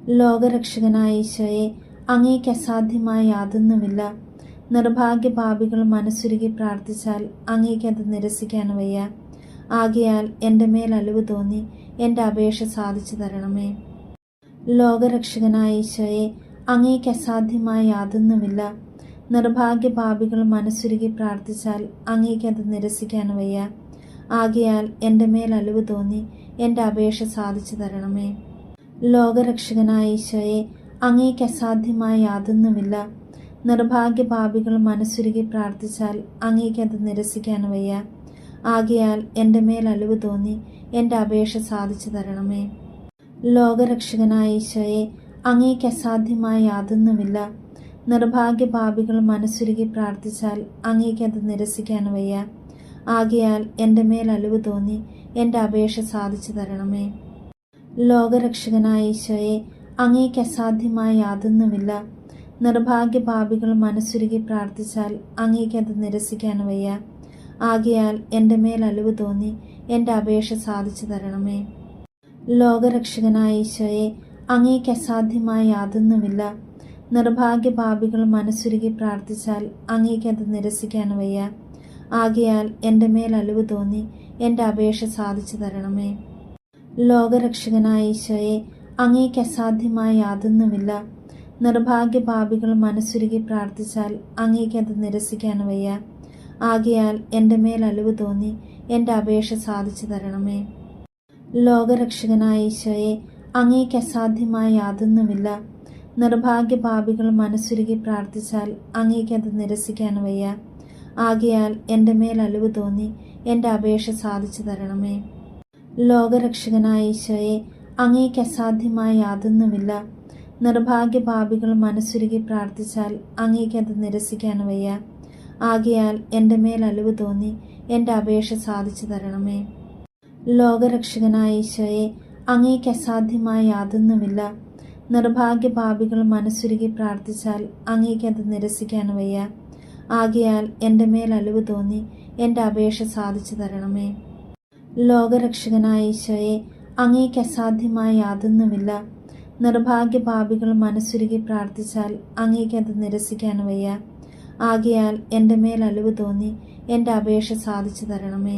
ലോകരക്ഷകനായ ഈശോയെ, അങ്ങേക്ക് അസാധ്യമായ യാതൊന്നുമില്ല. നിർഭാഗ്യപാപികൾ മനസ്സുരുകി പ്രാർത്ഥിച്ചാൽ അങ്ങേക്കത് നിരസിക്കാൻ വയ്യ. ആകയാൽ എൻ്റെ മേൽ അലിവ് തോന്നി എൻ്റെ അപേക്ഷ സാധിച്ചു തരണമേ. ലോകരക്ഷകനായ ഈശോയെ, അങ്ങേക്ക് അസാധ്യമായ യാതൊന്നുമില്ല. നിർഭാഗ്യപാപികൾ മനസ്സുരുകി പ്രാർത്ഥിച്ചാൽ അങ്ങേക്കത് നിരസിക്കാൻ വയ്യ. ആകയാൽ എൻ്റെ മേൽ അലിവ് തോന്നി എൻ്റെ അപേക്ഷ സാധിച്ചു തരണമേ. ലോകരക്ഷകനായ ഈശോയെ, അങ്ങേക്ക് അസാധ്യമായ യാതൊന്നുമില്ല. നിർഭാഗ്യപാപികൾ മനസ്സുരുകി പ്രാർത്ഥിച്ചാൽ അങ്ങേക്കത് നിരസിക്കാൻ വയ്യ. ആകയാൽ എൻ്റെ മേൽ അലിവ് തോന്നി എൻ്റെ അപേക്ഷ സാധിച്ചു തരണമേ. ലോകരക്ഷകനായ ഈശോയെ, അങ്ങേക്ക് അസാധ്യമായ യാതൊന്നുമില്ല. നിർഭാഗ്യപാപികൾ മനസ്സുരുകി പ്രാർത്ഥിച്ചാൽ അങ്ങേക്കത് നിരസിക്കാൻ വയ്യ. ആകയാൽ എൻ്റെ മേൽ അലിവ് തോന്നി എൻ്റെ അപേക്ഷ സാധിച്ചു തരണമേ. ലോകരക്ഷകനായ ഈശോയെ, അങ്ങേക്ക് അസാധ്യമായ യാതൊന്നുമില്ല. നിർഭാഗ്യപാപികൾ മനസ്സുരുകി പ്രാർത്ഥിച്ചാൽ അങ്ങേക്കത് നിരസിക്കാൻ വയ്യ. ആകയാൽ എൻ്റെ മേൽ അലിവ് തോന്നി എൻ്റെ അപേക്ഷ സാധിച്ചു തരണമേ. ലോകരക്ഷകനായ ഈശോയെ, അങ്ങേക്ക് അസാധ്യമായ യാതൊന്നുമില്ല. നിർഭാഗ്യപാപികൾ മനസ്സുരുകി പ്രാർത്ഥിച്ചാൽ അങ്ങേക്കത് നിരസിക്കാൻ വയ്യ. ആകയാൽ എൻ്റെ മേൽ അലിവ് തോന്നി എൻ്റെ അപേക്ഷ സാധിച്ചു തരണമേ. ലോകരക്ഷകനായ ഈശോയെ, അങ്ങേക്ക് അസാധ്യമായ യാതൊന്നുമില്ല. നിർഭാഗ്യപാപികൾ മനസ്സുരുകി പ്രാർത്ഥിച്ചാൽ അങ്ങേക്കത് നിരസിക്കാൻ വയ്യ. ആകയാൽ എൻ്റെ മേൽ അലിവ് തോന്നി എൻ്റെ അപേക്ഷ സാധിച്ചു തരണമേ. ലോകരക്ഷകനായ ഈശോയെ, അങ്ങേക്ക് അസാധ്യമായ യാതൊന്നുമില്ല. നിർഭാഗ്യപാപികൾ മനസ്സുരുകി പ്രാർത്ഥിച്ചാൽ അങ്ങേക്കത് നിരസിക്കാൻ വയ്യ. ആകയാൽ എൻ്റെ മേൽ അലിവ് തോന്നി എൻ്റെ അപേക്ഷ സാധിച്ചു തരണമേ. ലോകരക്ഷകനായ ഈശോയെ, അങ്ങേക്ക് അസാധ്യമായ യാതൊന്നുമില്ല. നിർഭാഗ്യപാപികൾ മനസ്സുരുകി പ്രാർത്ഥിച്ചാൽ അങ്ങേക്കത് നിരസിക്കാൻ വയ്യ. ആകയാൽ എൻ്റെ മേൽ അലിവ് തോന്നി എൻ്റെ അപേക്ഷ സാധിച്ചു തരണമേ. ലോകരക്ഷകനായ ഈശോയെ, അങ്ങേക്ക് അസാധ്യമായ യാതൊന്നുമില്ല. നിർഭാഗ്യപാപികൾ മനസ്സുരുകി പ്രാർത്ഥിച്ചാൽ അങ്ങേക്കത് നിരസിക്കാൻ വയ്യ. ആകയാൽ എൻ്റെ മേൽ അലിവ് തോന്നി എൻ്റെ അപേക്ഷ സാധിച്ചു തരണമേ. ലോകരക്ഷകനായ ഈശോയെ, അങ്ങേക്ക് അസാധ്യമായ യാതൊന്നുമില്ല. നിർഭാഗ്യപാപികൾ മനസ്സുരുകി പ്രാർത്ഥിച്ചാൽ അങ്ങേക്കത് നിരസിക്കാൻ വയ്യ. ആകയാൽ എൻ്റെ മേൽ അലിവ് തോന്നി എൻ്റെ അപേക്ഷ സാധിച്ചു തരണമേ.